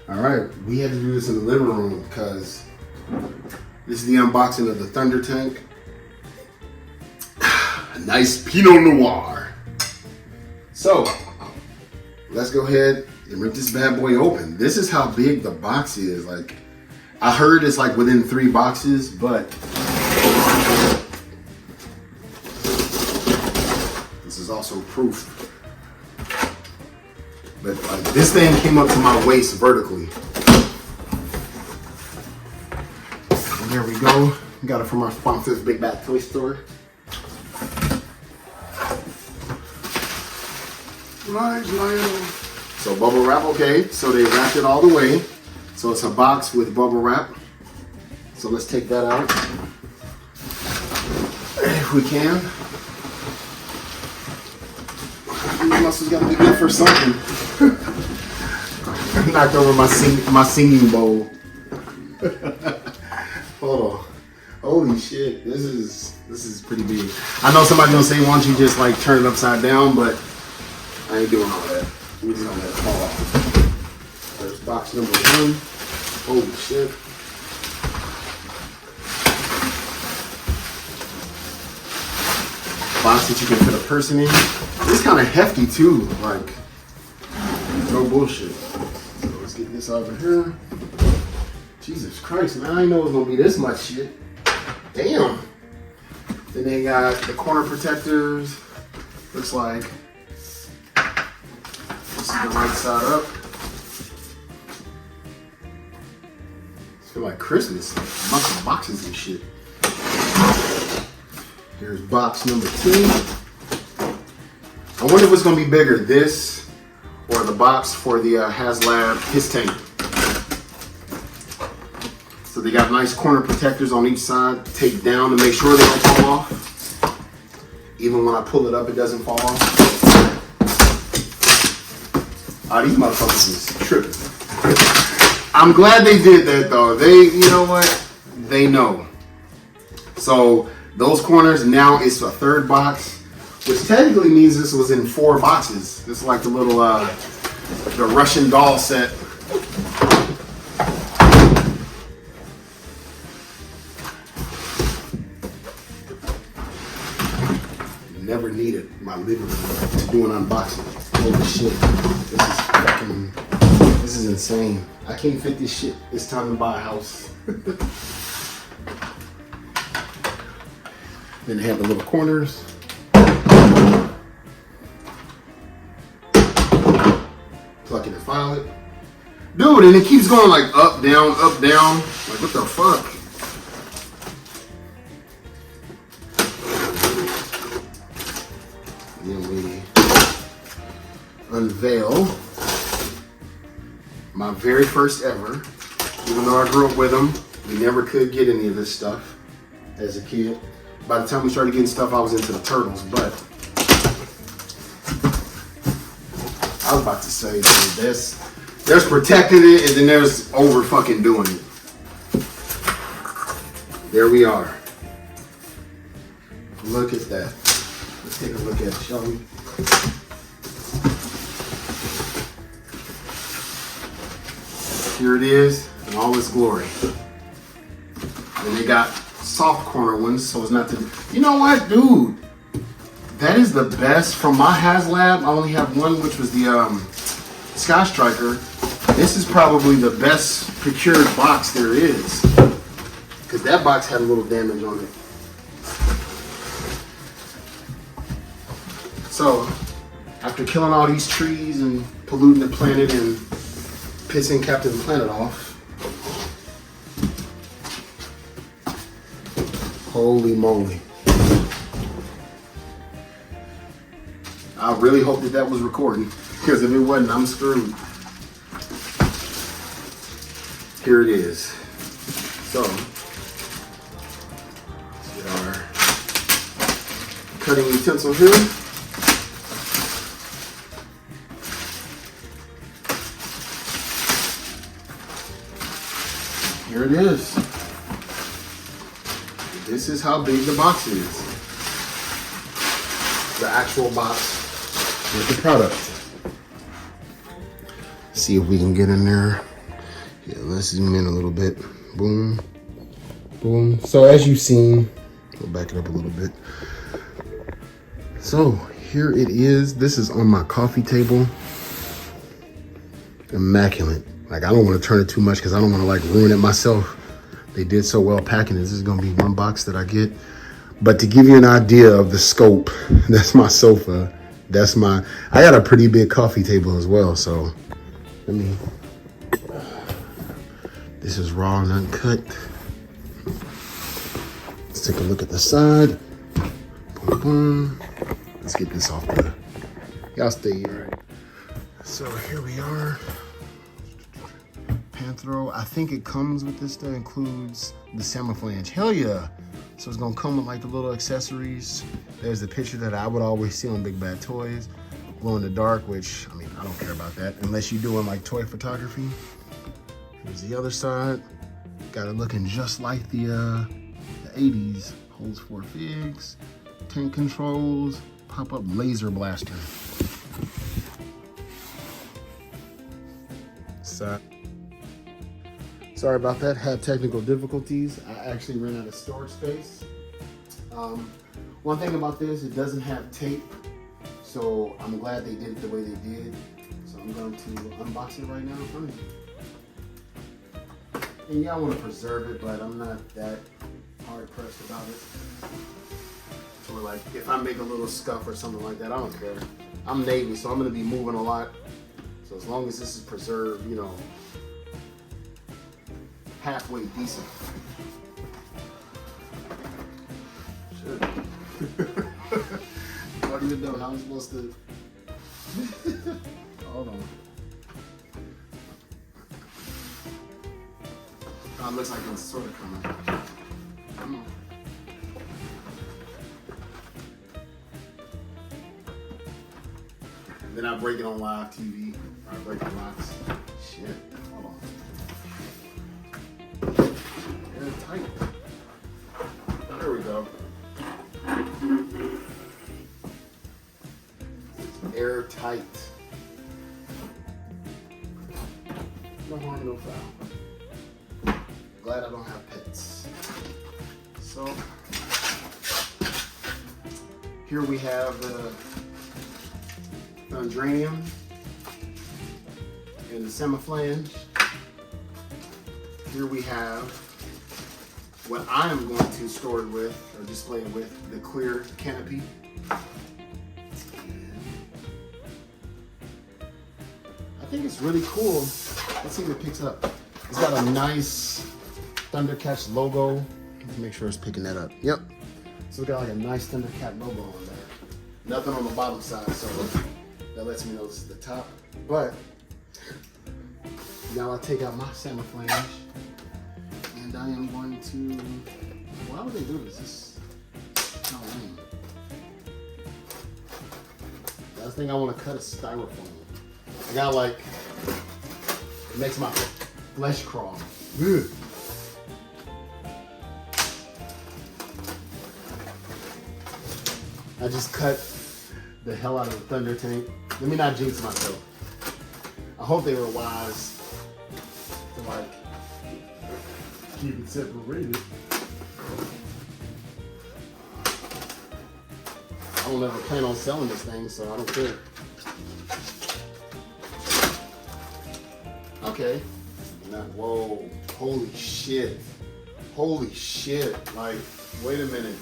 All right, we had to do this in the living room because this is the unboxing of the Thundertank. A nice Pinot Noir. So, let's go ahead and rip this bad boy open. This is how big the box is. Like, I heard it's like within 3 boxes, but this is also proof. But like, this thing came up to my waist vertically. And there we go. We got it from our sponsors, Big Bad Toy Store. So bubble wrap, okay. So they wrapped it all the way. So it's a box with bubble wrap. So let's take that out if we can. These muscles gotta be good for something. Knocked over my singing bowl. Hold on. Holy shit, this is pretty big. I know somebody's gonna say, why don't you just like turn it upside down, but I ain't doing all that. We're just gonna let it fall off. There's box number 1. Holy shit. Box that you can put a person in. It's kind of hefty too, like, no bullshit. So let's get this over here. Jesus Christ, man, I didn't know it was gonna be this much shit. Damn. Then they got the corner protectors. Looks like this is the right side up. It's feel like Christmas. A bunch of boxes and shit. Here's box number 2. I wonder if it's gonna be bigger, this or the box for the HasLab His Tank. So they got nice corner protectors on each side, take down to make sure they don't fall off. Even when I pull it up, it doesn't fall off. These motherfuckers is tripping. I'm glad they did that though. They, you know what? They know. So those corners, now it's a 3rd box, which technically means this was in 4 boxes. This is like the little, the Russian doll set. Never needed my living room to do an unboxing. Holy shit. This is insane. I can't fit this shit. It's time to buy a house. Then they have the little corners. Plug it and file it. Dude, and it keeps going like up, down, up, down. Like, what the fuck? And then we unveil my very first ever. Even though I grew up with them, we never could get any of this stuff as a kid. By the time we started getting stuff, I was into the turtles, but I was about to say, dude, there's protecting it, and then there's over fucking doing it. There we are. Look at that. Let's take a look at it, shall we? Here it is in all its glory. And they got soft corner ones, so it's not the, you know what, dude, that is the best from my HasLab. I only have one, which was the Sky Striker. This is probably the best procured box there is, because that box had a little damage on it. So after killing all these trees and polluting the planet and pissing Captain Planet off, holy moly. I really hope that that was recording, because if it wasn't, I'm screwed. Here it is. So, let's get our cutting utensil here. Here it is. This is how big the box is. The actual box with the product. See if we can get in there. Yeah, let's zoom in a little bit. Boom, boom. So as you've seen, we'll back it up a little bit. So here it is. This is on my coffee table. Immaculate. Like, I don't want to turn it too much because I don't want to like ruin it myself. They did so well packing it. This is gonna be one box that I get. But to give you an idea of the scope, that's my sofa. I got a pretty big coffee table as well. So this is raw and uncut. Let's take a look at the side. Boom, boom. Let's get this off the, y'all stay here. So here we are. Panthro. I think it comes with this that includes the salmon flange. Hell yeah. So it's gonna come with like the little accessories. There's the picture that I would always see on Big Bad Toys. Glow in the dark, which, I mean, I don't care about that unless you're doing like toy photography. Here's the other side. Got it looking just like the 80s. Holds 4 figs, tank controls, pop-up laser blaster. Sorry about that, had technical difficulties. I actually ran out of storage space. One thing about this, it doesn't have tape, so I'm glad they did it the way they did. So I'm going to unbox it right now in front of you. And yeah, I want to preserve it, but I'm not that hard pressed about it. So like, if I make a little scuff or something like that, I don't care. I'm Navy, so I'm going to be moving a lot. So as long as this is preserved, you know, halfway decent. Should. I don't even know how I'm supposed to. Hold on. Oh, it looks like it's sort of coming. Come on. And then I break it on live TV. I break the locks. Shit. Hold on. Airtight. There we go. Airtight. No harm, no foul. Glad I don't have pets. So here we have the Thundertank and the semi-flange. Here we have what I am going to store it with, or display it with, the clear canopy. I think it's really cool. Let's see if it picks up. It's got a nice Thundercats logo. Let's make sure it's picking that up. Yep. So it's got like a nice Thundercat logo on there. Nothing on the bottom side, so that lets me know this is the top. But now I take out my salmon flange, and I am going to. Why would they do this? This is kind of lame. Last thing I want to cut is styrofoam. I got like, it makes my flesh crawl. Ugh. I just cut the hell out of the Thundertank. Let me not jinx myself. I hope they were wise to like keep it separated. I don't ever plan on selling this thing, so I don't care. Okay. Whoa. Holy shit. Holy shit. Like, wait a minute.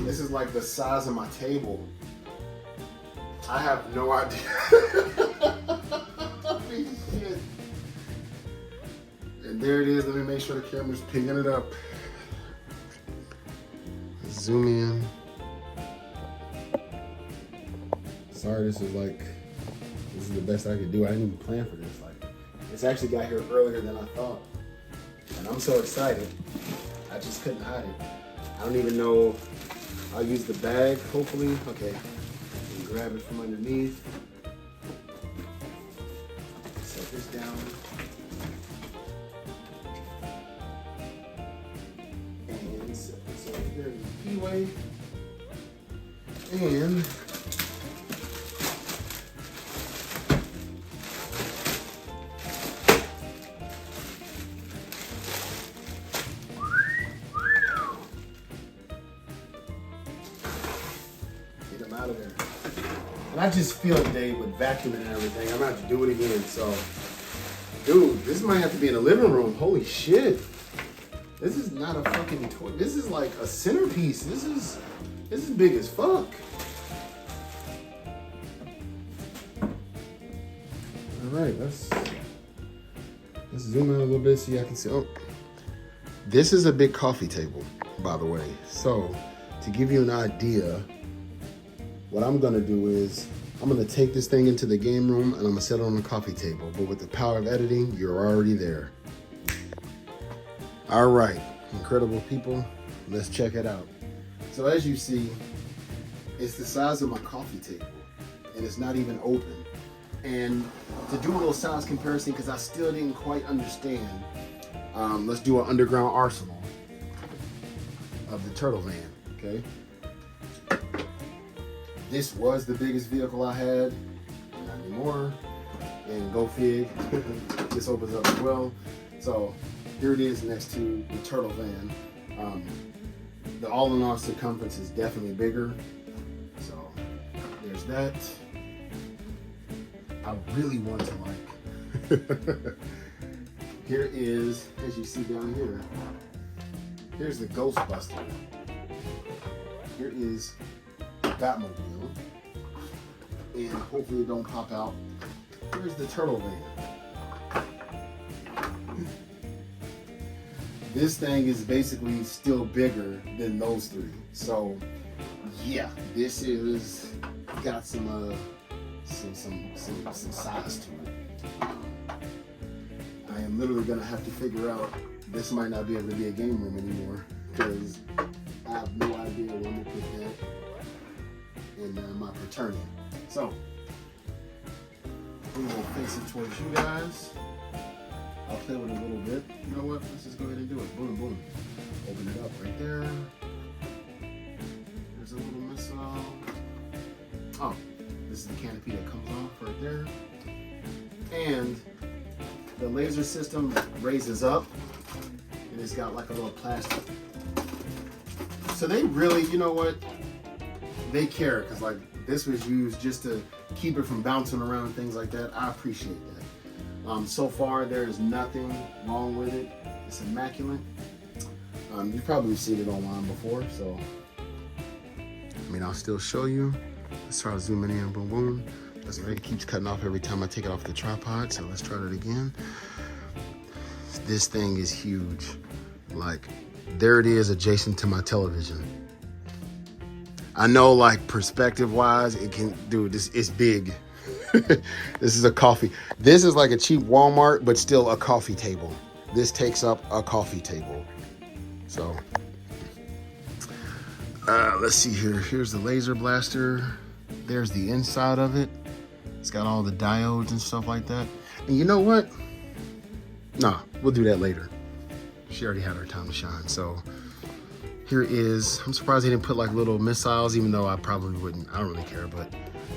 This is like the size of my table. I have no idea. Holy shit. And there it is. Let me make sure the camera's picking it up. Zoom in. Sorry, this is the best I could do. I didn't even plan for this. Like, it's actually got here earlier than I thought. And I'm so excited. I just couldn't hide it. I don't even know. I'll use the bag, hopefully. Okay. And grab it from underneath. Set this down. And set this over here in the keyway. And And I just feel today with vacuuming and everything, I'm gonna have to do it again. So, dude, this might have to be in the living room. Holy shit. This is not a fucking toy. This is like a centerpiece. This is big as fuck. All right, let's zoom in a little bit so y'all can see. Oh, this is a big coffee table, by the way. So, to give you an idea, what I'm gonna do is I'm gonna take this thing into the game room and I'm gonna set it on the coffee table. But with the power of editing, you're already there. All right, incredible people, let's check it out. So as you see, it's the size of my coffee table and it's not even open. And to do a little size comparison, because I still didn't quite understand, let's do an underground arsenal of the turtle van, okay? This was the biggest vehicle I had, not anymore, and go fig, this opens up as well. So here it is next to the turtle van. The all-in-all circumference is definitely bigger. So there's that. I really want to like, here is, as you see down here, here's the Ghostbuster. Here is Batmobile, and hopefully it don't pop out. Here's the turtle van. This thing is basically still bigger than those three. So yeah, this is got some size to it. I am literally gonna have to figure out, this might not be able to be a game room anymore because I have no idea where to put that in my fraternity. So we will face it towards you guys. I'll play with it a little bit. You know what? Let's just go ahead and do it. Boom, boom. Open it up right there. There's a little missile. Oh, this is the canopy that comes off right there. And the laser system raises up and it's got like a little plastic. So they really, you know what? They care, because like this was used just to keep it from bouncing around and things like that. I appreciate that. So far, there is nothing wrong with it. It's immaculate. You've probably seen it online before, so I mean, I'll still show you. Let's try zooming in, boom, boom. That's right, it keeps cutting off every time I take it off the tripod, so let's try that again. This thing is huge. Like, there it is adjacent to my television. I know, like, perspective-wise, it can, dude, this is big. This is a coffee. This is like a cheap Walmart, but still a coffee table. This takes up a coffee table. So, let's see here. Here's the laser blaster. There's the inside of it. It's got all the diodes and stuff like that. And you know what? Nah, we'll do that later. She already had her time to shine. So here is, I'm surprised they didn't put like little missiles, even though I probably wouldn't. I don't really care, but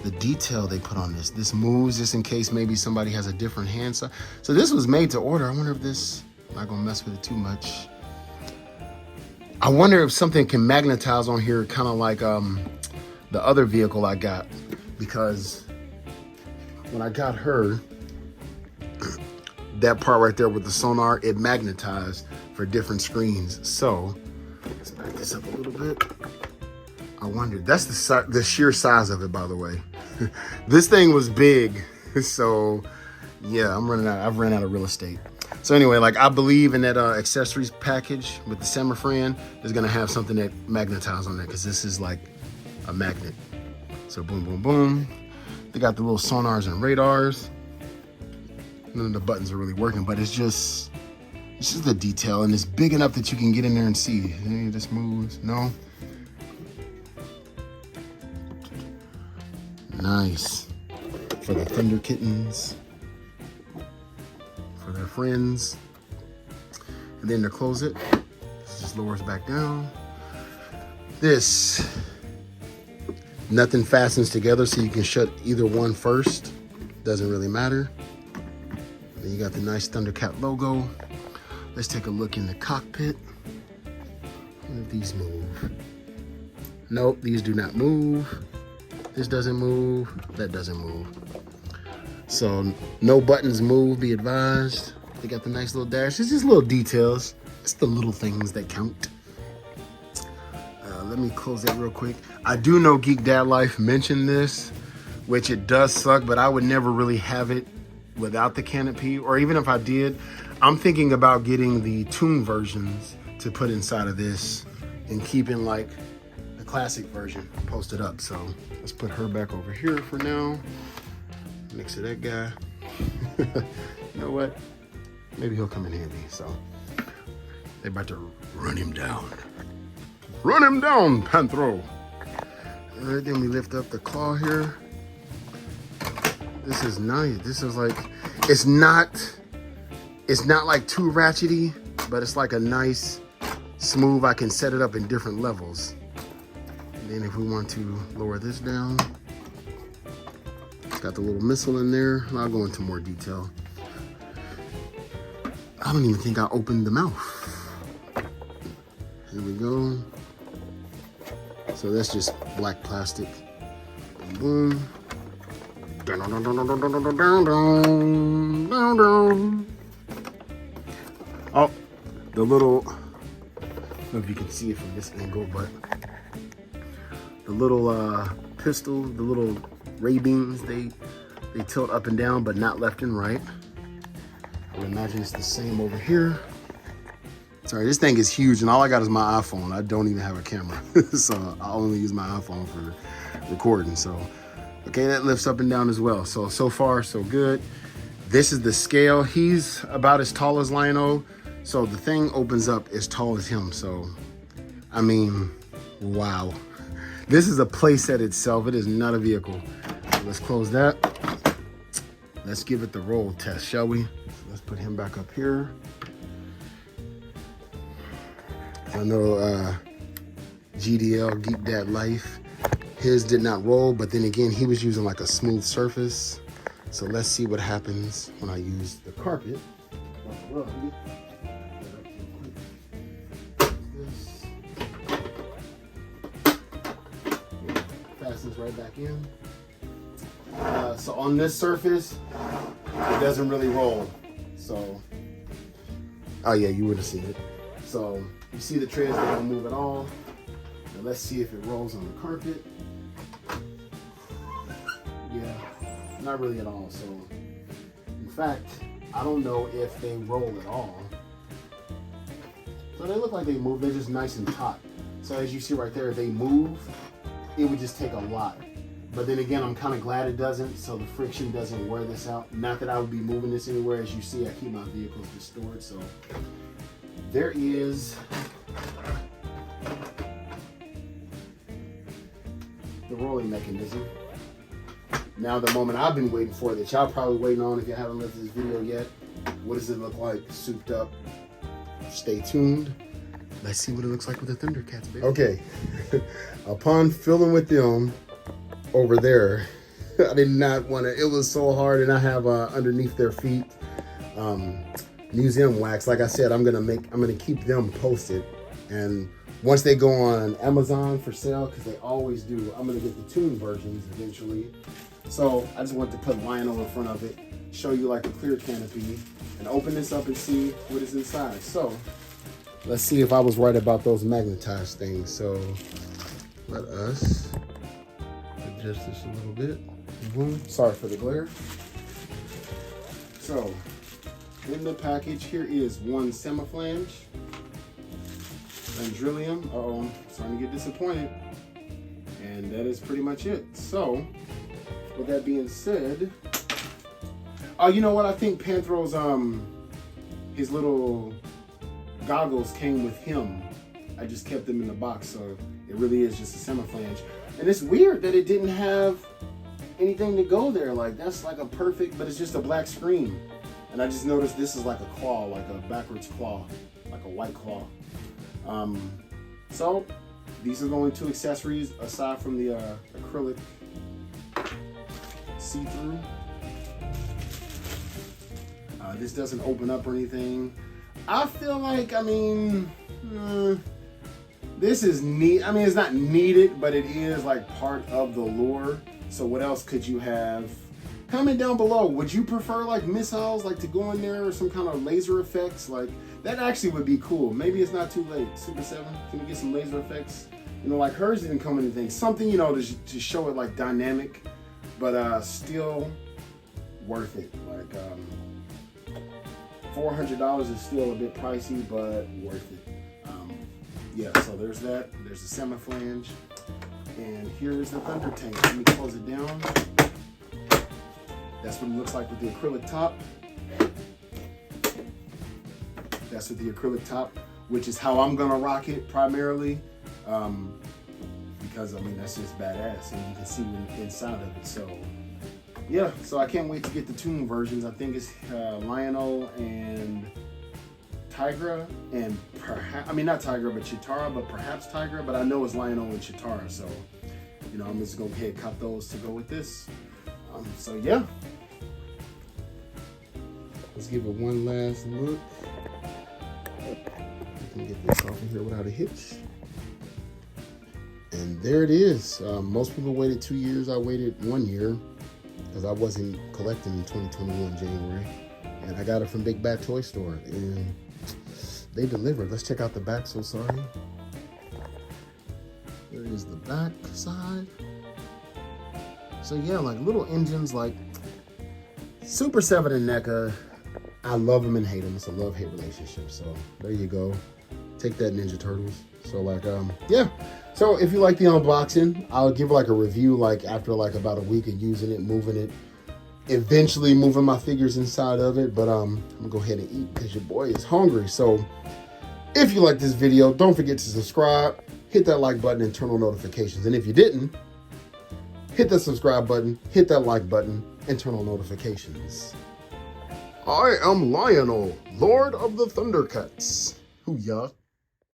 the detail they put on this moves just in case maybe somebody has a different hand size. So this was made to order. I wonder if this, I'm not gonna mess with it too much. I wonder if something can magnetize on here, kind of like the other vehicle I got, because when I got her, that part right there with the sonar, it magnetized for different screens. So let's back this up a little bit. I wondered, that's the sheer size of it, by the way. This thing was big, so yeah, I've ran out of real estate. So anyway, like, I believe in that accessories package with the Semifran is gonna have something that magnetizes on there, because this is like a magnet. So boom, boom, boom. They got the little sonars and radars. None of the buttons are really working, but it's just the detail, and it's big enough that you can get in there and see. Any of this moves? No. Nice. For the Thunder Kittens, for their friends. And then to close it, this just lowers back down. This, nothing fastens together, so you can shut either one first. Doesn't really matter. Then you got the nice Thundercat logo. Let's take a look in the cockpit. What if these move? Nope, these do not move. This doesn't move. That doesn't move. So no buttons move, be advised. They got the nice little dash. It's just little details. It's the little things that count. Let me close that real quick. I do know Geek Dad Life mentioned this, which it does suck, but I would never really have it without the canopy, or even if I did, I'm thinking about getting the tuned versions to put inside of this and keeping like the classic version posted up. So let's put her back over here for now. Next to that guy. You know what? Maybe he'll come in handy. So they're about to run him down. Run him down, Panthro. All right, then we lift up the claw here. This is nice. This is like, it's not like too ratchety, but it's like a nice, smooth. I can set it up in different levels. And then if we want to lower this down, it's got the little missile in there. I'll go into more detail. I don't even think I opened the mouth. Here we go. So that's just black plastic. Boom. Oh, the little, I don't know if you can see it from this angle, but the little pistol, the little ray beams, they tilt up and down, but not left and right. I would imagine it's the same over here. Sorry, this thing is huge, and all I got is my iPhone. I don't even have a camera, so I only use my iPhone for recording. So, okay, that lifts up and down as well. So far, so good. This is the scale. He's about as tall as Lion-O, so the thing opens up as tall as him. So, I mean, wow. This is a playset itself. It is not a vehicle. So let's close that. Let's give it the roll test, shall we? So let's put him back up here. I know GDL, Geek Dad Life, his did not roll, but then again, he was using like a smooth surface. So let's see what happens when I use the carpet. Fastens right back in. So on this surface, it doesn't really roll. So, oh yeah, you would have seen it. So you see the treads, they don't move at all. Now let's see if it rolls on the carpet. Yeah, not really at all. So in fact, I don't know if they roll at all. So they look like they move, they're just nice and taut. So as you see right there, they move, it would just take a lot. But then again, I'm kind of glad it doesn't, so the friction doesn't wear this out. Not that I would be moving this anywhere. As you see, I keep my vehicles restored, so there is the rolling mechanism. Now the moment I've been waiting for, that y'all probably waiting on if you haven't looked at this video yet. What does it look like souped up? Stay tuned. Let's see what it looks like with the Thundercats, baby. Okay, upon filling with them over there, I did not want to, it was so hard, and I have underneath their feet museum wax. Like I said, I'm gonna keep them posted, and once they go on Amazon for sale, because they always do, I'm gonna get the tuned versions eventually. So I just want to put Lion-O in front of it, show you like a clear canopy, and open this up and see what is inside. So let's see if I was right about those magnetized things. So let us adjust this a little bit. Boom. Sorry for the glare. So in the package, here is one semiflange, Landrillium. Uh-oh, I'm starting to get disappointed. And that is pretty much it. So with that being said, oh, you know what? I think Panthro's his little goggles came with him. I just kept them in the box, so it really is just a semiflange. And it's weird that it didn't have anything to go there. Like, that's like a perfect, but it's just a black screen. And I just noticed this is like a claw, like a backwards claw, like a white claw. So these are the only two accessories aside from the acrylic see-through. This doesn't open up or anything. I feel like, I mean, this is neat. I mean, it's not needed, but it is like part of the lure. So what else could you have? Comment down below. Would you prefer like missiles, like to go in there, or some kind of laser effects? Like that actually would be cool. Maybe it's not too late. Super 7, can we get some laser effects? You know, like hers didn't come with anything. Something, you know, to show it like dynamic, but still worth it. Like $400 is still a bit pricey, but worth it. Yeah, so there's that. There's the semi-flange. And here is the Thundertank. Let me close it down. That's what it looks like with the acrylic top. That's with the acrylic top, which is how I'm gonna rock it primarily. Because I mean, that's just badass, and you can see inside of it. So yeah, so I can't wait to get the tune versions. I think it's Lionel and Tigra, and perhaps, I mean not Tigra, but Chitara, but perhaps Tigra, but I know it's Lionel and Chitara. So, you know, I'm just gonna go ahead and cop those to go with this. So yeah, let's give it one last look. I can get this off of here without a hitch. And there it is. Most people waited 2 years. I waited 1 year because I wasn't collecting in 2021 January. And I got it from Big Bad Toy Store. And they delivered. Let's check out the back. So sorry. There is the back side. So yeah, like little engines like Super 7 and NECA. I love them and hate them. It's a love-hate relationship. So there you go. Take that, Ninja Turtles. So like, yeah. So if you like the unboxing, I'll give like a review like after like about a week of using it, moving it, eventually moving my figures inside of it. But I'm gonna go ahead and eat because your boy is hungry. So if you like this video, don't forget to subscribe, hit that like button, and turn on notifications. And if you didn't, hit that subscribe button, hit that like button, and turn on notifications. I am Lionel, Lord of the Thundercats. Hoo-yah.